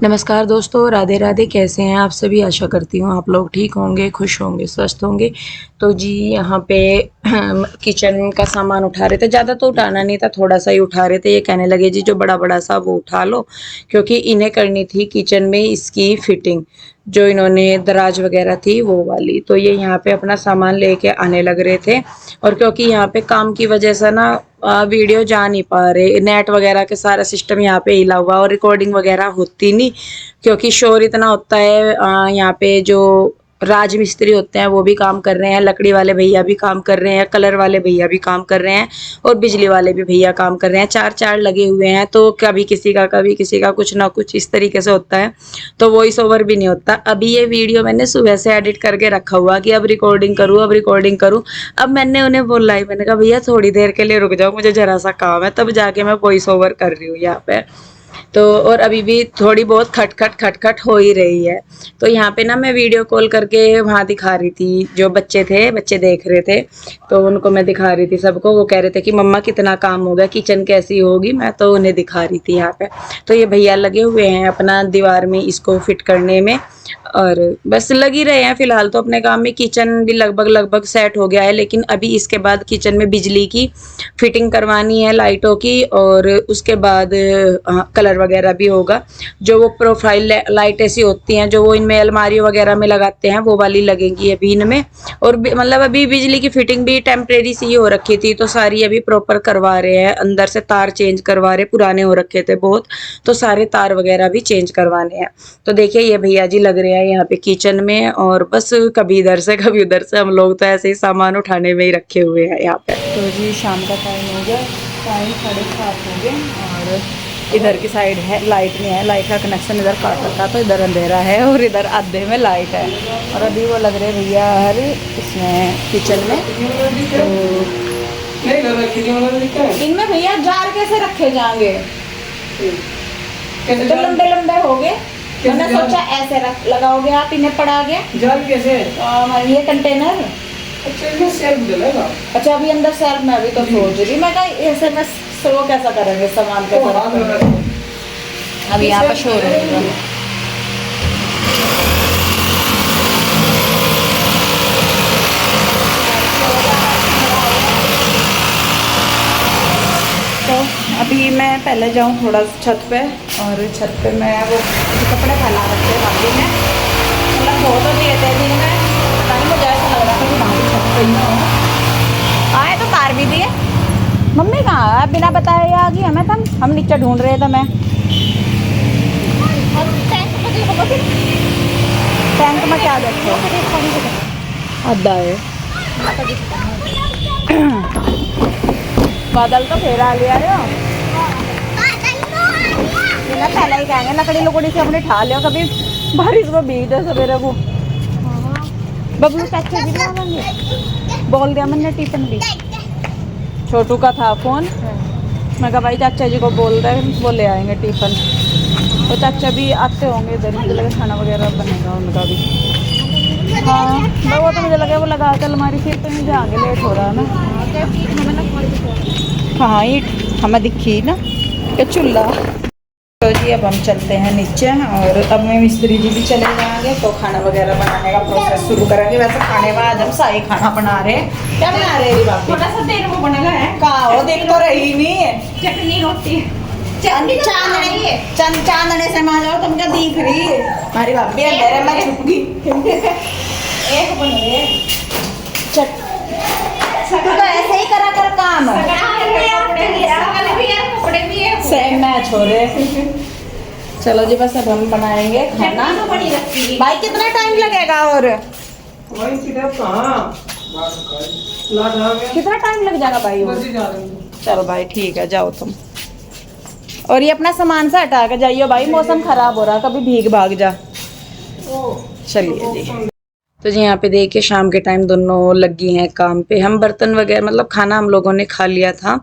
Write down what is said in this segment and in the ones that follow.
नमस्कार दोस्तों, राधे राधे। कैसे हैं आप सभी? आशा करती हूँ आप लोग ठीक होंगे, खुश होंगे, स्वस्थ होंगे। तो जी यहाँ पे किचन का सामान उठा रहे थे। ज़्यादा तो उठाना नहीं था, थोड़ा सा ही उठा रहे थे। ये कहने लगे जी जो बड़ा बड़ा सा वो उठा लो, क्योंकि इन्हें करनी थी किचन में इसकी फिटिंग, जो इन्होंने दराज वगैरह थी वो वाली। तो ये यहाँ पे अपना सामान लेके आने लग रहे थे। और क्योंकि यहाँ पे काम की वजह से ना वीडियो जा नहीं पा रहे, नेट वगैरह के सारा सिस्टम यहाँ पे हिला हुआ और रिकॉर्डिंग वगैरह होती नहीं, क्योंकि शोर इतना होता है। यहाँ पे जो राज मिस्त्री होते हैं वो भी काम कर रहे हैं, लकड़ी वाले भैया भी काम कर रहे हैं, कलर वाले भैया भी काम कर रहे हैं, और बिजली वाले भी भैया काम कर रहे हैं। चार चार लगे हुए हैं, तो कभी किसी का कुछ ना कुछ इस तरीके से होता है, तो वॉइस ओवर भी नहीं होता। अभी ये वीडियो मैंने सुबह से एडिट करके रखा हुआ कि अब रिकॉर्डिंग करूँ, अब रिकॉर्डिंग करूँ। अब मैंने उन्हें बोला ही, मैंने कहा भैया थोड़ी देर के लिए रुक जाओ, मुझे जरा सा काम है, तब जाके मैं वॉइस ओवर कर रही हूँ यहाँ पे। तो और अभी भी थोड़ी बहुत खटखट हो ही रही है। तो यहाँ पे ना मैं वीडियो कॉल करके वहाँ दिखा रही थी, जो बच्चे थे, बच्चे देख रहे थे, तो उनको मैं दिखा रही थी सबको। वो कह रहे थे कि मम्मा कितना काम हो गया, किचन कैसी होगी, मैं तो उन्हें दिखा रही थी यहाँ पे। तो ये भैया लगे हुए हैं अपना दीवार में इसको फिट करने में, और बस लग ही रहे हैं फिलहाल तो अपने काम में। किचन भी लगभग लगभग सेट हो गया है, लेकिन अभी इसके बाद किचन में बिजली की फिटिंग करवानी है, लाइटों की, और उसके बाद कलर वगैरह भी होगा। जो वो प्रोफाइल लाइट ऐसी होती हैं जो वो इनमें अलमारी वगैरह में लगाते हैं, वो वाली लगेंगी अभी इनमें। और मतलब अभी बिजली की फिटिंग भी टेम्परेरी सी हो रखी थी, तो सारी अभी प्रॉपर करवा रहे हैं। अंदर से तार चेंज करवा रहे, पुराने हो रखे थे बहुत, तो सारे तार वगैरह भी चेंज करवाने हैं। तो देखिए ये भैया जी लग रहे हैं यहाँ पे किचन में, और बस कभी इधर से कभी उधर से, हम लोग तो ऐसे ही सामान उठाने में ही रखे हुए हैं यहाँ पे। तो जी शाम का टाइम हो गया, टाइम 7:30 हो गए, और इधर की साइड है लाइट नहीं है, लाइट का कनेक्शन इधर काट रखा, तो इधर अंधेरा है और इधर आधे में लाइट है। और अभी वो लग रहे भैया हर इसमें किचन में। तो इनमें भैया जार कैसे रखे जाएंगे? तो लंबे लंबे हो गए, मैंने सोचा ऐसे रख लगाओगे आप, इन्हें पड़ा गया जाल कैसे? ये कंटेनर। अच्छा सेल्फ डलेगा। अच्छा अभी अंदर सेल्फ में, अभी तो सोच रही मैं ऐसे में वो कैसा करेंगे सामान का। अभी यहाँ पर शोर होगा। तो अभी मैं पहले जाऊँ थोड़ा छत पे, और छत पे मैं वो कपड़े फैला रखे हैं बाकी में, मतलब बहुत दिए थे दिन में, पता नहीं मुझे ऐसा लग रहा था कि वहाँ छत पे ही हो आए। तो तार भी दिए। मम्मी कहाँ है? बिना बताए आ गई हमें, हम नीचे ढूंढ रहे थे। मैं टैंक में क्या देखो, अद्दा है बादल तो फिर आ लिया रे। ना पहले ही कहेंगे लकड़ी लुकड़ी से अपने ठा लियो, कभी बारिश में भीग दे सवेरे को। बबलू चाचा जी बोल दिया मैंने, टिफिन भी छोटू का था फोन। मैं कहा भाई चाचा जी को बोल रहे हैं, वो ले आएंगे टिफिन। तो चाचा भी आते होंगे इधर, मुझे लगा खाना वगैरह बनेगा उनका भी। हाँ वो तो मुझे लगा वो लगा कर अलमारी से, तो मुझे आगे लेट हो रहा है ना। हाँ ईट हमें दिखी ना क्या चूल्हा। तो जी अब हम चलते हैं नीचे, और अब मैं मिस्त्री जी भी चले जाएंगे, तो खाना वगैरह बनाने का प्रोसेस शुरू करेंगे। वैसे खाने में आज हम शाही खाना बना रहे हैं। क्या बना रहे हैं? थोड़ा सा देर वो बनेगा है, कहाँ वो देख तो रही नहीं है। चटनी रोटी चांदने से मान जाओ, तुम क्या दिख रही है? हमारी भाभी अंदर मैं छुप गई। एक बन रही है तो ऐसे ही करा कर काम सेम मैच हो रहे। चलो जी बस अब हम बनाएंगे खाना। भाई कितना टाइम लगेगा? और कितना टाइम लग जाएगा भाई? चलो भाई ठीक है, जाओ तुम, और ये अपना सामान से हटा के जाइयो भाई, मौसम खराब हो रहा, कभी भीग भाग जा। चलिए जी। तो जी यहाँ पे देखिए शाम के टाइम दोनों लगी हैं काम पे। हम बर्तन वगैरह मतलब खाना हम लोगों ने खा लिया था,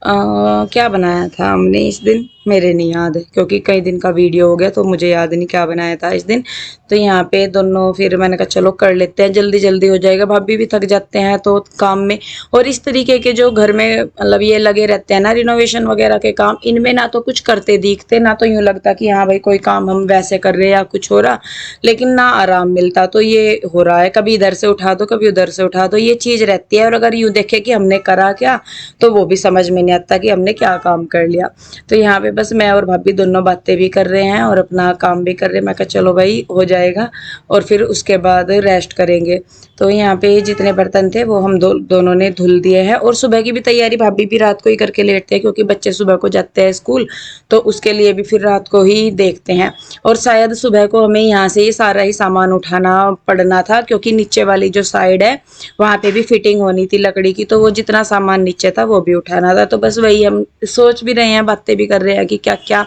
क्या बनाया था हमने इस दिन, मेरे नहीं याद है क्योंकि कई दिन का वीडियो हो गया तो मुझे याद नहीं क्या बनाया था इस दिन। तो यहाँ पे दोनों फिर मैंने कहा चलो कर लेते हैं, जल्दी जल्दी हो जाएगा, भाभी भी थक जाते हैं तो काम में। और इस तरीके के जो घर में मतलब ये लगे रहते हैं ना रिनोवेशन वगैरह के काम, इनमें ना तो कुछ करते दिखते, ना तो यूं लगता कि हाँ भाई कोई काम हम वैसे कर रहे हैं या कुछ हो रहा, लेकिन ना आराम मिलता। तो ये हो रहा है, कभी इधर से उठा दो कभी उधर से उठा दो, ये चीज रहती है। और अगर यूं देखे कि हमने करा क्या, तो वो भी समझ में नहीं आता कि हमने क्या काम कर लिया। तो यहाँ पे बस मैं और भाभी दोनों बातें भी कर रहे हैं और अपना काम भी कर रहे हैं। मैं कहा चलो भाई हो जाएगा और फिर उसके बाद रेस्ट करेंगे। तो यहाँ पे जितने बर्तन थे वो हम दोनों ने धुल दिए हैं। और सुबह की भी तैयारी भाभी भी रात को ही करके लेटते हैं क्योंकि बच्चे सुबह को जाते हैं स्कूल, तो उसके लिए भी फिर रात को ही देखते हैं। और शायद सुबह को हमें यहाँ से ही सारा ही सामान उठाना पड़ना था क्योंकि नीचे वाली जो साइड है वहाँ पे भी फिटिंग होनी थी लकड़ी की, तो वो जितना सामान नीचे था वो भी उठाना था। तो बस वही हम सोच भी रहे हैं, बातें भी कर रहे हैं कि क्या क्या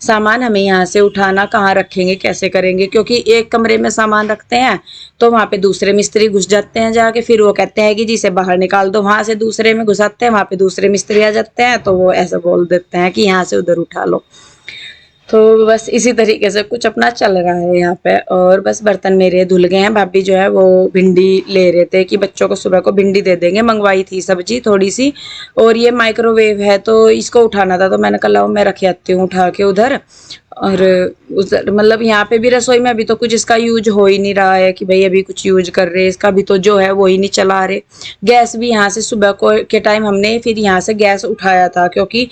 सामान हमें यहाँ से उठाना, कहाँ रखेंगे, कैसे करेंगे। क्योंकि एक कमरे में सामान रखते हैं तो वहाँ पे दूसरे मिस्त्री घुस जाते हैं जाके, फिर वो कहते हैं कि जिसे बाहर निकाल दो, वहां से दूसरे में घुसाते हैं, वहाँ पे दूसरे मिस्त्री आ जाते हैं तो वो ऐसा बोल देते हैं कि यहाँ से उधर उठा लो। तो बस इसी तरीके से कुछ अपना चल रहा है यहाँ पे। और बस बर्तन मेरे धुल गए हैं। भाभी जो है वो भिंडी ले रहे थे कि बच्चों को सुबह को भिंडी दे देंगे, मंगवाई थी सब्जी थोड़ी सी। और ये माइक्रोवेव है तो इसको उठाना था, तो मैंने कहा लाओ मैं रख आती हूँ उठा के उधर। और उधर मतलब यहाँ पे भी रसोई में अभी तो कुछ इसका यूज हो ही नहीं रहा है कि भाई अभी कुछ यूज कर रहे हैं इसका, भी तो जो है वो ही नहीं चला रहे। गैस भी यहाँ से सुबह को के टाइम हमने फिर यहाँ से गैस उठाया था क्योंकि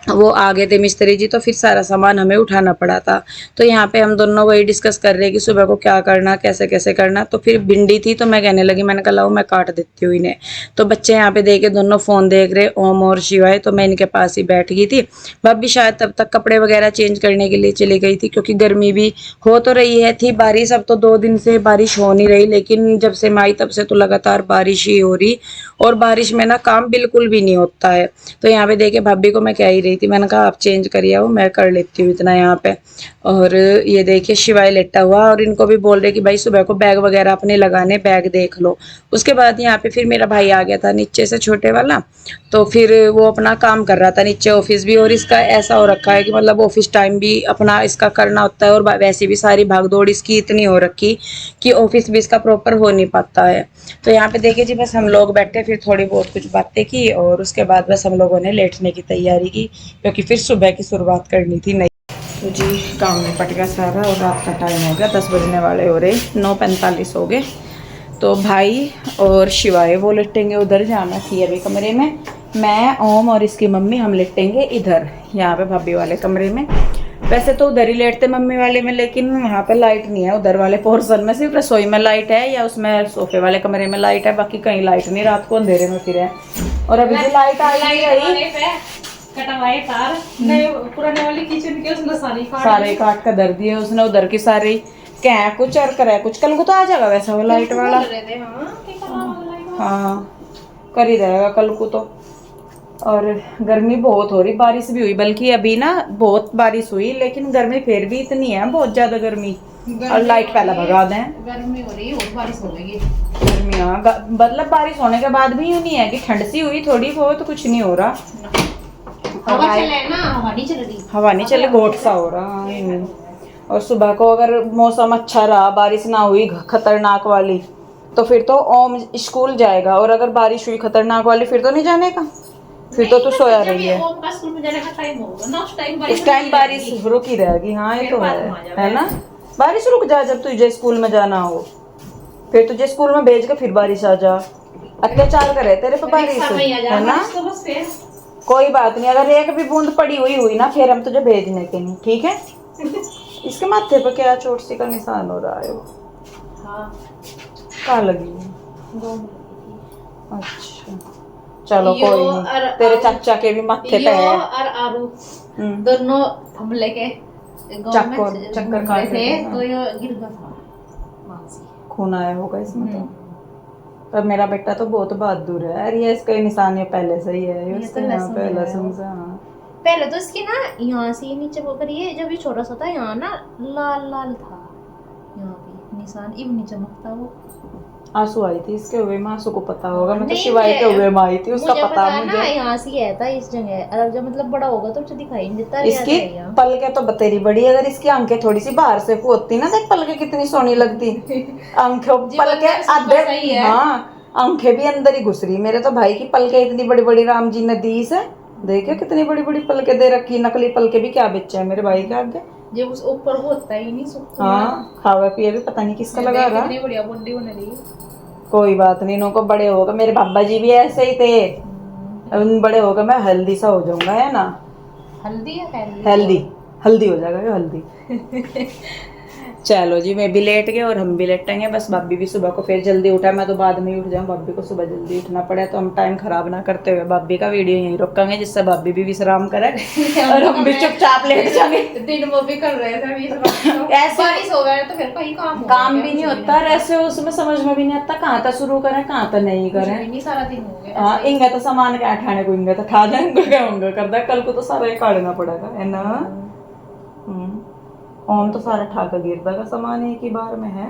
वो आ गए थे मिस्त्री जी, तो फिर सारा सामान हमें उठाना पड़ा था। तो यहाँ पे हम दोनों वही डिस्कस कर रहे हैं कि सुबह को क्या करना, कैसे कैसे करना। तो फिर भिंडी थी तो मैं कहने लगी, मैंने कहा लाओ मैं काट देती हूँ इन्हें। तो बच्चे यहाँ पे देखे दोनों फोन देख रहे, ओम और शिवाय, तो मैं इनके पास ही बैठ गई थी। भाभी शायद तब तक कपड़े वगैरह चेंज करने के लिए चली गई थी क्योंकि गर्मी भी हो तो रही है, थी बारिश। अब तो 2 दिन से बारिश हो नहीं रही, लेकिन जब से मैं आई तब से तो लगातार बारिश ही हो रही। और बारिश में ना काम बिल्कुल भी नहीं होता है। तो यहाँ पे देखे भाभी को मैं कह ही रही थी, मैंने कहा आप चेंज करिए आओ, मैं कर लेती हूँ इतना यहाँ पे। और ये देखिए शिवाय लेटा हुआ, और इनको भी बोल रहे कि भाई सुबह को बैग वगैरह अपने लगाने, बैग देख लो। उसके बाद यहाँ पे फिर मेरा भाई आ गया था नीचे से, छोटे वाला। तो फिर वो अपना काम कर रहा था नीचे, ऑफिस भी। और इसका ऐसा हो रखा है कि मतलब ऑफिस टाइम भी अपना इसका करना होता है, और वैसे भी सारी भागदौड़ इसकी इतनी हो रखी कि ऑफिस भी इसका प्रॉपर हो नहीं पाता है। तो यहाँ पे देखिए जी बस हम लोग बैठे, फिर थोड़ी बहुत कुछ बातें की और उसके बाद बस हम लोगों ने लेटने की तैयारी की क्योंकि फिर सुबह की शुरुआत करनी थी। नहीं तो जी काम निपट गया सारा और रात का टाइम हो गया, 10 बजने वाले हो रहे, 9:45 हो गए। तो भाई और शिवाय वो लेटेंगे उधर, जाना थी अभी कमरे में। मैं, ओम और इसकी मम्मी हम लेटेंगे इधर, यहाँ पे भाभी वाले कमरे में। वैसे तो उधर ही लेटते मम्मी वाले में, लेकिन वहाँ पे लाइट नहीं है उधर वाले पोर्शन में, सिर्फ रसोई में लाइट है या उसमें सोफे वाले कमरे में लाइट है, बाकी कहीं लाइट नहीं, रात को अंधेरे में फिर है। और अभी भी लाइट आई रही, कटवाए तार नहीं पुराने वाली किचन के उसने सारे काट कर दर दिए उसने उधर की सारी। क्या कुछ और करे कुछ, कल को तो आ जाएगा वैसा वो लाइट वाला। हाँ कर ही देगा कल को तो। और गर्मी बहुत हो रही, बारिश भी हुई, बल्कि अभी ना बहुत बारिश हुई, लेकिन गर्मी फिर भी इतनी है, बहुत ज्यादा गर्मी। और लाइट पहले भगा दें, गर्मी हो रही है, बारिश हो गई गर्मी। हाँ मतलब बारिश होने के बाद भी यूं नहीं है कि ठंड सी हुई थोड़ी बहुत, तो कुछ नहीं हो रहा। हवा चले ना, हवा नहीं चल रही, हवा नहीं चले, घोट सा हो रहा। और सुबह को अगर मौसम अच्छा रहा, बारिश ना हुई खतरनाक वाली, तो फिर तो ओम स्कूल जाएगा। और अगर बारिश हुई खतरनाक वाली फिर तो नहीं जाने का, फिर तो तू सोया रही है। ओम का स्कूल में जाने का टाइम होगा ना, उस टाइम बारिश रुक ही रहेगी। हाँ ये तो है ना, बारिश रुक जा जब तुझे स्कूल में जाना हो, फिर तुझे स्कूल में भेज के फिर बारिश आ जा। अत्याचार करे तेरे पे बारिश, है ना। कोई बात नहीं, अगर एक भी बूंद पड़ी हुई ना फिर हम तुझे भेजने के नहीं, ठीक है। इसके माथे पे क्या चोट सी का निशान हो रहा है वो? हाँ कहाँ लगी है? अच्छा चलो कोई नहीं, तेरे चाचा के भी माथे पे है। और आरू दोनों हम लेके चक्कर खा थे तो ये गिर गया था, खून आया होगा इसमें तो। पर मेरा बेटा तो बहुत बहादुर है यार, ये इसका निशान ये पहले से ही है, इसके यहाँ पे लहसुन से। हाँ पहले तो इसकी ना यहाँ से नीचे वो करिए, जब ये छोटा सा था यहाँ ना लाल लाल था, यहाँ पे निशान इब नहीं चमकता वो। आंसू आई थी इसके हुए में, आंसू को पता होगा, मैं तो नहीं, शिवाय के हुए में आई थी, उसका मुझे पता ना मुझे। यहाँ से है था इस जगह, और जब मतलब बड़ा होगा तो मुझे दिखाई नहीं देता। इसकी पलकें तो बतेरी बड़ी, अगर इसकी आंखें थोड़ी सी बाहर से होती ना, देख पलकें कितनी सोनी लगती। आंखें पलकें आधे, हाँ आंखें भी अंदर ही घुस रही। मेरे तो भाई की पलकें इतनी बड़ी बड़ी, राम जी ने दी से, देखे कितनी बड़ी बड़ी पलकें दे रखी, नकली पलकें भी क्या बेचे है मेरे भाई के आगे। जब उस ऊपर होता ही नहीं सुकून। हाँ खावा पिए भी पता नहीं किसका लगा रहा। कितनी बढ़िया बुड्ढी होने रही। कोई बात नहीं, इनको बड़े होगा, मेरे बाबा जी भी ऐसे ही थे, उन बड़े होगा मैं हेल्दी सा हो जाऊंगा, है ना। हल्दी है हेल्दी हल्दी हो जाएगा ये, हल्दी। चलो जी, मैं भी लेट गए और हम भी लेटेंगे बस। भाभी भी सुबह को फिर जल्दी उठा, मैं तो बाद में ही उठ जाऊँ, भाभी को सुबह जल्दी उठना पड़े, तो हम टाइम खराब ना करते हुए भाभी का वीडियो यहीं रोकेंगे, जिससे भाभी भी विश्राम करे और हम भी चुपचाप लेट जाएंगे। दिन वो भी कर रहे थे ऐसे बारिश हो गया तो फिर कहीं काम भी नहीं होता, ऐसे उसमें समझ में भी नहीं आता कहाँ तक शुरू करें कहाँ तक नहीं करें। नहीं, सारा दिन हो गया। हाँ इंगे तो सामान क्या ठाने को, इंगे तो खा जाएंगे, क्या होंगे करदा, कल को तो सारा ही काटना पड़ेगा, है ना। ओम तो सारा ठाका गिरदा का सामान एक ही बार में है।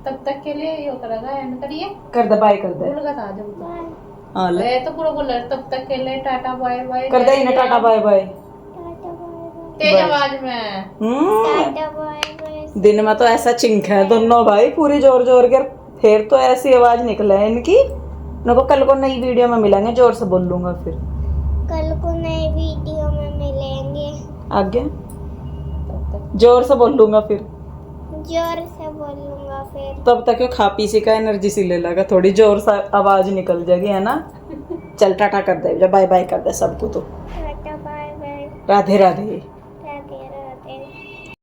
तब तक के लिए ये करेगा, एंड करिए, कर दे बाय, कर दे। भूल गया था जब हाँ ले तो पूरा बोल रहा, तब तक के लिए टाटा बाय बाय कर दे, इन्हें टाटा बाय बाय तेज आवाज में। दिन में तो ऐसा चिंक है दोनों भाई, पूरी जोर जोर के, फिर तो ऐसी आवाज निकले है इनकी। नको कल को नई वीडियो में मिलेंगे, जोर से बोल लूंगा फिर। कल को नई वीडियो में मिलेंगे, आगे जोर से बोल लूंगा फिर, जोर से बोलूंगा फिर। तब तक खा पी सी का एनर्जी सी ले लगा, थोड़ी जोर से आवाज निकल जाएगी, है ना। चल टाटा कर दे, बाय बाय कर दे सबको, तो tata bye bye, Radhe Radhe.